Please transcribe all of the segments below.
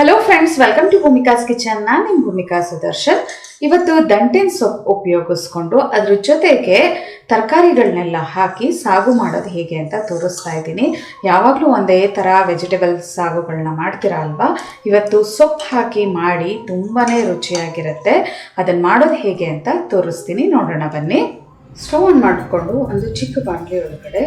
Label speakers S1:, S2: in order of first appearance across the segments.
S1: Hello friends, welcome to Bhumika's kitchen. ನಾನು ನಿಮ್ಮ ಭೂಮಿಕಾ ಸುದರ್ಶನ್. ಇವತ್ತು ದಂಟಿನ ಸೊಪ್ಪು ಉಪಯೋಗಿಸ್ಕೊಂಡು ಅದ್ರ ಜೊತೆಗೆ ತರಕಾರಿಗಳನ್ನೆಲ್ಲ ಹಾಕಿ ಸಾಗು ಮಾಡೋದು ಹೇಗೆ ಅಂತ ತೋರಿಸ್ತಾ ಇದ್ದೀನಿ. ಯಾವಾಗಲೂ ಒಂದೇ ಥರ ವೆಜಿಟೇಬಲ್ಸ್ ಸಾಗುಗಳನ್ನ ಮಾಡ್ತೀರಾ ಅಲ್ವಾ? ಇವತ್ತು ಸೊಪ್ಪು ಹಾಕಿ ಮಾಡಿ ತುಂಬಾ ರುಚಿಯಾಗಿರುತ್ತೆ. ಅದನ್ನು ಮಾಡೋದು ಹೇಗೆ ಅಂತ ತೋರಿಸ್ತೀನಿ, ನೋಡೋಣ ಬನ್ನಿ. ಸ್ಟವ್ ಆನ್ ಮಾಡಿಕೊಂಡು ಒಂದು ಚಿಕ್ಕ ಬಾಣಲೆ ಒಳಗಡೆ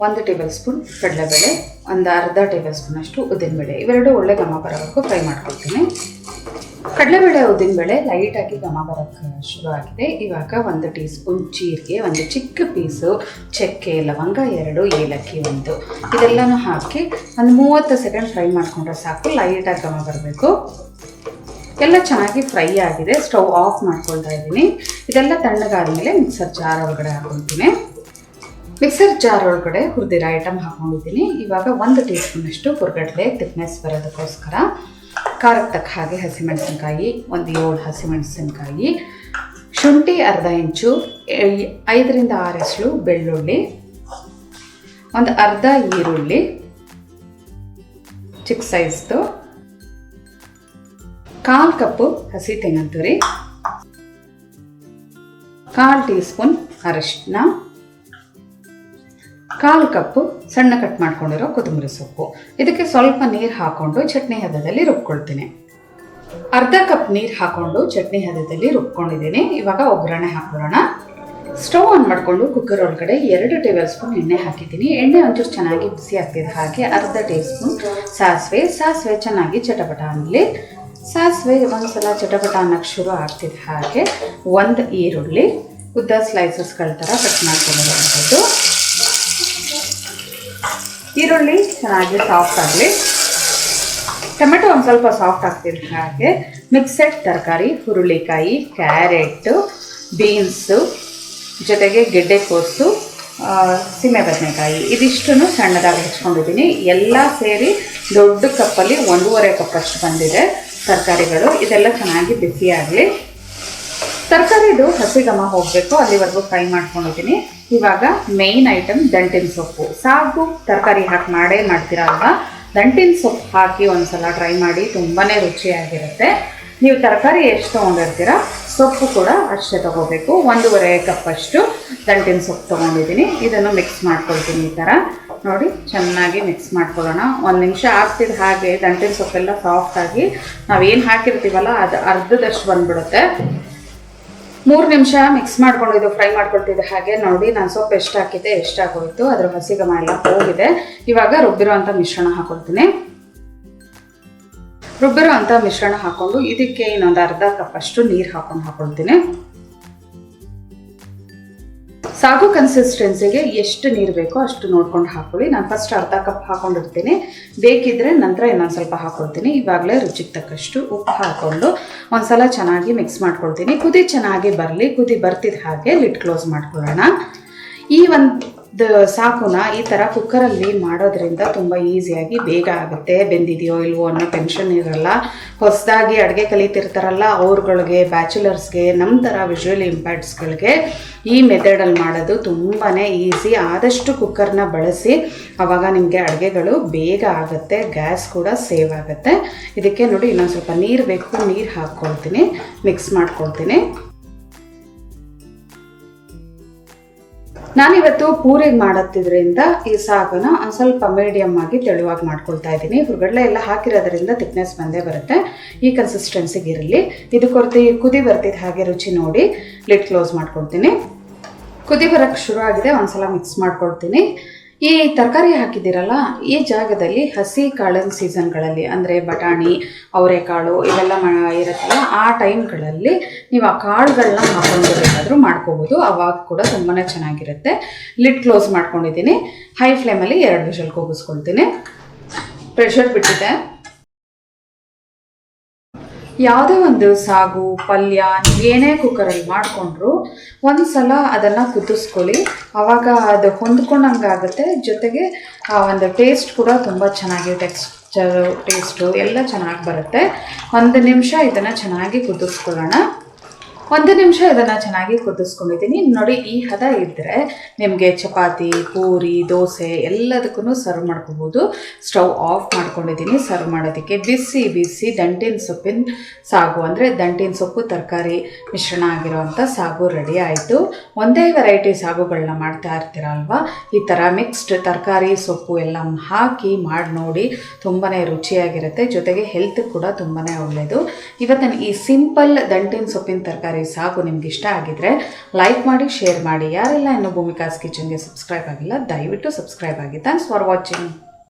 S1: 1 ಟೇಬಲ್ ಸ್ಪೂನ್ ಕಡಲೆಬೇಳೆ, ಒಂದು ಅರ್ಧ ಟೇಬಲ್ ಸ್ಪೂನ್ ಅಷ್ಟು ಉದ್ದಿನಬೇಳೆ, ಇವೆರಡು ಒಳ್ಳೆ ಘಮ ಬರೋವರೆಗೂ ಫ್ರೈ ಮಾಡ್ಕೊಳ್ತೀನಿ. ಕಡಲೆಬೇಳೆ ಉದ್ದಿನಬೇಳೆ ಲೈಟಾಗಿ ಘಮ ಬರೋಕ್ಕೆ ಶುರು ಆಗಿದೆ. ಇವಾಗ 1 ಟೀ ಸ್ಪೂನ್ ಜೀರಿಗೆ, ಒಂದು ಚಿಕ್ಕ ಪೀಸು ಚಕ್ಕೆ, ಲವಂಗ 2, ಏಲಕ್ಕಿ 1, ಇದೆಲ್ಲನೂ ಹಾಕಿ ಒಂದು 30 ಸೆಕೆಂಡ್ ಫ್ರೈ ಮಾಡಿಕೊಂಡ್ರೆ ಸಾಕು. ಲೈಟಾಗಿ ಘಮ ಬರಬೇಕು. ಎಲ್ಲ ಚೆನ್ನಾಗಿ ಫ್ರೈ ಆಗಿದೆ. ಸ್ಟವ್ ಆಫ್ ಮಾಡ್ಕೊಳ್ತಾ ಇದ್ದೀನಿ. ಇದೆಲ್ಲ ತಣ್ಣಗಾದ್ಮೇಲೆ ಮಿಕ್ಸರ್ ಜಾರ್ ಒಳಗಡೆ ಹಾಕೊಳ್ತೀನಿ. ಮಿಕ್ಸರ್ ಜಾರ್ ಒಳಗಡೆ ಹುರಿದಿರೋ ಐಟಮ್ ಹಾಕೊಂಡಿದ್ದೀನಿ. ಇವಾಗ 1 ಟೀ ಸ್ಪೂನಷ್ಟು ಹುರ್ಗಡ್ಲೆ ತಿಕ್ನೆಸ್ ಬರೋದಕ್ಕೋಸ್ಕರ, ಖಾರಕ್ಕೆ ತಕ್ಕ ಹಾಗೆ ಹಸಿಮೆಣಸಿನ್ಕಾಯಿ, ಒಂದು 7 ಹಸಿಮೆಣಸಿನ್ಕಾಯಿ, ಶುಂಠಿ ಅರ್ಧ ಇಂಚು, 5 ರಿಂದ 6 ಎಸಳು ಬೆಳ್ಳುಳ್ಳಿ, ಒಂದು ಅರ್ಧ ಈರುಳ್ಳಿ ಚಿಕ್ಕ ಸೈಜ್ದು, 1/4 ಕಪ್ಪು ಹಸಿ ತೆಂಗಿನತುರಿ, 1/4 ಟೀ ಸ್ಪೂನ್ ಅರಿಶಿನ, 1/4 ಕಪ್ಪು ಸಣ್ಣ ಕಟ್ ಮಾಡ್ಕೊಂಡಿರೋ ಕೊತ್ತಂಬರಿ ಸೊಪ್ಪು. ಇದಕ್ಕೆ ಸ್ವಲ್ಪ ನೀರು ಹಾಕೊಂಡು ಚಟ್ನಿ ಹದದಲ್ಲಿ ರುಬ್ಕೊಳ್ತೀನಿ. ಅರ್ಧ ಕಪ್ ನೀರು ಹಾಕೊಂಡು ಚಟ್ನಿ ಹದದಲ್ಲಿ ರುಬ್ಕೊಂಡಿದ್ದೀನಿ. ಇವಾಗ ಒಗ್ಗರಣೆ ಹಾಕೊಳ್ಳೋಣ. ಸ್ಟವ್ ಆನ್ ಮಾಡಿಕೊಂಡು ಕುಕ್ಕರ್ ಒಳಗಡೆ 2 ಟೇಬಲ್ ಸ್ಪೂನ್ ಎಣ್ಣೆ ಹಾಕಿದ್ದೀನಿ. ಎಣ್ಣೆ ಒಂಚೂರು ಚೆನ್ನಾಗಿ ಬಿಸಿ ಆಗ್ತಿದೆ ಹಾಗೆ ಅರ್ಧ ಟೀ ಸ್ಪೂನ್ ಸಾಸಿವೆ ಚೆನ್ನಾಗಿ ಚಟಪಟ ಅನ್ನಲಿ. ಸಾಸಿವೆ ಒಂದ್ಸಲ ಚಟಪಟ ಅನ್ನಕ್ಕೆ ಶುರು ಆಗ್ತಿದೆ ಹಾಗೆ 1 ಈರುಳ್ಳಿ ಉದ್ದ ಸ್ಲೈಸಸ್ಗಳ ಥರ ಕಟ್ ಮಾಡ್ಕೊಂಡಿರೋಂಥದ್ದು. ಈರುಳ್ಳಿ ಚೆನ್ನಾಗಿ ಸಾಫ್ಟ್ ಆಗಲಿ. ಟೊಮೆಟೊ ಒಂದು ಸ್ವಲ್ಪ ಸಾಫ್ಟ್ ಆಗ್ತಿದೆ ಹಾಗೆ ಮಿಕ್ಸೆಡ್ ತರಕಾರಿ, ಹುರುಳಿಕಾಯಿ, ಕ್ಯಾರೆಟು, ಬೀನ್ಸು, ಜೊತೆಗೆ ಗೆಡ್ಡೆಕೋಸು, ಸೀಮೆ ಬದನೆಕಾಯಿ, ಇದಿಷ್ಟನ್ನು ಸಣ್ಣದಾಗಿ ಹೆಚ್ಕೊಂಡಿದ್ದೀನಿ. ಎಲ್ಲ ಸೇರಿ ದೊಡ್ಡ ಕಪ್ಪಲ್ಲಿ 1.5 ಕಪ್ಪಷ್ಟು ಬಂದಿದೆ ತರಕಾರಿಗಳು. ಇದೆಲ್ಲ ಚೆನ್ನಾಗಿ ಬಿಸಿಯಾಗಲಿ. ತರಕಾರಿದು ಹಸಿ ಘಮ ಹೋಗಬೇಕು, ಅಲ್ಲಿವರೆಗೂ ಫ್ರೈ ಮಾಡ್ಕೊಂಡಿದ್ದೀನಿ. ಇವಾಗ ಮೇಯ್ನ್ ಐಟಮ್ ದಂಟಿನ ಸೊಪ್ಪು. ಸಾಗು ತರಕಾರಿ ಹಾಕಿ ಮಾಡ್ತೀರಾ ಅಲ್ವಾ? ದಂಟಿನ ಸೊಪ್ಪು ಹಾಕಿ ಒಂದ್ಸಲ ಟ್ರೈ ಮಾಡಿ, ತುಂಬಾ ರುಚಿಯಾಗಿರುತ್ತೆ. ನೀವು ತರಕಾರಿ ಎಷ್ಟು ತೊಗೊಂಡಿರ್ತೀರ ಸೊಪ್ಪು ಕೂಡ ಅಷ್ಟೇ ತೊಗೋಬೇಕು. 1.5 ಕಪ್ಪಷ್ಟು ದಂಟಿನ ಸೊಪ್ಪು ತೊಗೊಂಡಿದ್ದೀನಿ. ಇದನ್ನು ಮಿಕ್ಸ್ ಮಾಡ್ಕೊಳ್ತೀನಿ. ಈ ಥರ ನೋಡಿ ಚೆನ್ನಾಗಿ ಮಿಕ್ಸ್ ಮಾಡ್ಕೊಳ್ಳೋಣ. 1 ನಿಮಿಷ ಆಗ್ತಿದ್ದ ಹಾಗೆ ದಂಟಿನ ಸೊಪ್ಪೆಲ್ಲ ಸಾಫ್ಟಾಗಿ ನಾವೇನು ಹಾಕಿರ್ತೀವಲ್ಲ ಅದು ಅರ್ಧದಷ್ಟು ಬಂದ್ಬಿಡುತ್ತೆ. 3 ನಿಮಿಷ ಮಿಕ್ಸ್ ಮಾಡ್ಕೊಂಡಿದ್ದು ಫ್ರೈ ಮಾಡ್ಕೊಳ್ತಿದ್ದೆ ಹಾಗೆ ನೋಡಿ ನಾನು ಸೊಪ್ಪು ಎಷ್ಟು ಹಾಕಿದ್ದೆ, ಎಷ್ಟಾಗೋಯ್ತು, ಅದ್ರ ಹಸಿ ಘಮ ಎಲ್ಲ ಹೋಗಿದೆ. ಇವಾಗ ರುಬ್ಬಿರೋಂಥ ಮಿಶ್ರಣ ಹಾಕೊಳ್ತೀನಿ. ರುಬ್ಬಿರೋಂಥ ಮಿಶ್ರಣ ಹಾಕೊಂಡು ಇದಕ್ಕೆ ಇನ್ನೊಂದು ಅರ್ಧ ಕಪ್ಪಷ್ಟು ನೀರು ಹಾಕೊಳ್ತೀನಿ. ಸಾಗು ಕನ್ಸಿಸ್ಟೆನ್ಸಿಗೆ ಎಷ್ಟು ನೀರು ಬೇಕೋ ಅಷ್ಟು ನೋಡ್ಕೊಂಡು ಹಾಕೊಳ್ಳಿ. ನಾನು ಫಸ್ಟ್ ಅರ್ಧ ಕಪ್ ಹಾಕೊಂಡಿರ್ತೀನಿ, ಬೇಕಿದ್ರೆ ನಂತರ ಇನ್ನೊಂದು ಸ್ವಲ್ಪ ಹಾಕೊಳ್ತೀನಿ. ಇವಾಗಲೇ ರುಚಿಗೆ ತಕ್ಕಷ್ಟು ಉಪ್ಪು ಹಾಕ್ಕೊಂಡು ಒಂದ್ಸಲ ಚೆನ್ನಾಗಿ ಮಿಕ್ಸ್ ಮಾಡ್ಕೊಳ್ತೀನಿ. ಕುದಿ ಚೆನ್ನಾಗಿ ಬರಲಿ. ಕುದಿ ಬರ್ತಿದ್ದ ಹಾಗೆ ಲಿಡ್ ಕ್ಲೋಸ್ ಮಾಡ್ಕೊಳ್ಳೋಣ. ಈ ಒಂದು ಸಾಕುನ ಈ ಥರ ಕುಕ್ಕರಲ್ಲಿ ಮಾಡೋದ್ರಿಂದ ತುಂಬ ಈಸಿಯಾಗಿ ಬೇಗ ಆಗುತ್ತೆ. ಬೆಂದಿದೆಯೋ ಇಲ್ವೋ ಅನ್ನೋ ಟೆನ್ಷನ್ ಇರಲ್ಲ. ಹೊಸದಾಗಿ ಅಡುಗೆ ಕಲಿತಿರ್ತಾರಲ್ಲ ಅವ್ರುಗಳಿಗೆ, ಬ್ಯಾಚುಲರ್ಸ್ಗೆ, ನಮ್ಮ ಥರ ವಿಜುವಲ್ ಇಂಪ್ಯಾಕ್ಟ್ಸ್ಗಳಿಗೆ ಈ ಮೆಥಡಲ್ಲಿ ಮಾಡೋದು ತುಂಬಾ ಈಸಿ. ಆದಷ್ಟು ಕುಕ್ಕರ್ನ ಬಳಸಿ, ಆವಾಗ ನಿಮಗೆ ಅಡುಗೆಗಳು ಬೇಗ ಆಗುತ್ತೆ, ಗ್ಯಾಸ್ ಕೂಡ ಸೇವ್ ಆಗುತ್ತೆ. ಇದಕ್ಕೆ ನೋಡಿ ಇನ್ನೊಂದು ಸ್ವಲ್ಪ ನೀರು ಬೇಕು, ನೀರು ಹಾಕ್ಕೊಳ್ತೀನಿ, ಮಿಕ್ಸ್ ಮಾಡ್ಕೊಳ್ತೀನಿ. ನಾನಿವತ್ತು ಪೂರಿಗೆ ಮಾಡತ್ತಿದ್ರಿಂದ ಈ ಸಾಗನ್ನ ಒಂದು ಸ್ವಲ್ಪ ಮೀಡಿಯಮ್ ಆಗಿ ತೆಳುವಾಗಿ ಮಾಡ್ಕೊಳ್ತಾ ಇದ್ದೀನಿ. ಹುರ್ಗಡ್ಲೆ ಎಲ್ಲ ಹಾಕಿರೋದ್ರಿಂದ ಥಿಕ್ನೆಸ್ ಬಂದೇ ಬರುತ್ತೆ. ಈ ಕನ್ಸಿಸ್ಟೆನ್ಸಿಗೆ ಇರಲಿ. ಇದು ಕುದಿ ಬರ್ತಿದ್ದ ಹಾಗೆ ರುಚಿ ನೋಡಿ ಲಿಡ್ ಕ್ಲೋಸ್ ಮಾಡ್ಕೊಳ್ತೀನಿ. ಕುದಿ ಬರೋಕ್ಕೆ ಶುರು ಆಗಿದೆ. ಒಂದ್ಸಲ ಮಿಕ್ಸ್ ಮಾಡ್ಕೊಳ್ತೀನಿ. ಈ ತರಕಾರಿ ಹಾಕಿದ್ದೀರಲ್ಲ, ಈ ಜಾಗದಲ್ಲಿ ಹಸಿ ಕಾಳಿನ ಸೀಸನ್ಗಳಲ್ಲಿ ಅಂದರೆ ಬಟಾಣಿ, ಅವರೆಕಾಳು ಇವೆಲ್ಲ ಇರುತ್ತಲ್ಲ, ಆ ಟೈಮ್ಗಳಲ್ಲಿ ನೀವು ಆ ಕಾಳುಗಳನ್ನ ಹಾಕೊಂಡು ಬೇಕಾದರೂ ಮಾಡ್ಕೋಬೋದು. ಅವಾಗ ಕೂಡ ತುಂಬಾ ಚೆನ್ನಾಗಿರುತ್ತೆ. ಲಿಡ್ ಕ್ಲೋಸ್ ಮಾಡ್ಕೊಂಡಿದ್ದೀನಿ. ಹೈ ಫ್ಲೇಮಲ್ಲಿ 2 ವಿಷಲ್ ಕೂಗಿಸ್ಕೊಳ್ತೀನಿ. ಪ್ರೆಷರ್ ಬಿಟ್ಟಿದೆ. ಯಾವುದೇ ಒಂದು ಸಾಗು ಪಲ್ಯ ಏನೇ ಕುಕ್ಕರಲ್ಲಿ ಮಾಡಿಕೊಂಡ್ರು ಒಂದ್ಸಲ ಅದನ್ನು ಕುದಿಸ್ಕೊಳ್ಳಿ. ಆವಾಗ ಅದು ಹೊಂದ್ಕೊಂಡಂಗಾಗುತ್ತೆ. ಜೊತೆಗೆ ಒಂದು ಟೇಸ್ಟ್ ಕೂಡ ತುಂಬ ಚೆನ್ನಾಗಿ ಟೇಸ್ಟು ಎಲ್ಲ ಚೆನ್ನಾಗಿ ಬರುತ್ತೆ. 1 ನಿಮಿಷ ಇದನ್ನು ಚೆನ್ನಾಗಿ ಕುದಿಸ್ಕೊಳ್ಳೋಣ. 1 ನಿಮಿಷ ಇದನ್ನು ಚೆನ್ನಾಗಿ ಕುದಿಸ್ಕೊಂಡಿದ್ದೀನಿ. ನೋಡಿ, ಈ ಹದ ಇದ್ದರೆ ನಿಮಗೆ ಚಪಾತಿ, ಪೂರಿ, ದೋಸೆ ಎಲ್ಲದಕ್ಕೂ ಸರ್ವ್ ಮಾಡ್ಕೋಬೋದು. ಸ್ಟವ್ ಆಫ್ ಮಾಡ್ಕೊಂಡಿದ್ದೀನಿ. ಸರ್ವ್ ಮಾಡೋದಕ್ಕೆ ಬಿಸಿ ಬಿಸಿ ದಂಟಿನ ಸೊಪ್ಪಿನ ಸಾಗು, ಅಂದರೆ ದಂಟಿನ ಸೊಪ್ಪು ತರಕಾರಿ ಮಿಶ್ರಣ ಆಗಿರೋವಂಥ ಸಾಗು ರೆಡಿ ಆಯಿತು. ಒಂದೇ ವೆರೈಟಿ ಸಾಗುಗಳನ್ನ ಮಾಡ್ತಾ ಇರ್ತೀರಲ್ವ, ಈ ಥರ ಮಿಕ್ಸ್ಡ್ ತರಕಾರಿ ಸೊಪ್ಪು ಎಲ್ಲ ಹಾಕಿ ಮಾಡಿ ನೋಡಿ, ತುಂಬಾ ರುಚಿಯಾಗಿರುತ್ತೆ. ಜೊತೆಗೆ ಹೆಲ್ತ್ ಕೂಡ ತುಂಬಾ ಒಳ್ಳೆಯದು. ಇವತ್ತಿನ ಈ ಸಿಂಪಲ್ ದಂಟಿನ ಸೊಪ್ಪಿನ ತರಕಾರಿ ಸಾಗು ನಿಮ್ಗೆ ಇಷ್ಟ ಆಗಿದ್ರೆ ಲೈಕ್ ಮಾಡಿ, ಶೇರ್ ಮಾಡಿ. ಯಾರೆಲ್ಲ ಇನ್ನೂ ಭೂಮಿಕಾಸ್ ಕಿಚನ್ಗೆ ಸಬ್ಸ್ಕ್ರೈಬ್ ಆಗಿಲ್ಲ, ದಯವಿಟ್ಟು ಸಬ್ಸ್ಕ್ರೈಬ್ ಆಗಿ. Thanks for watching.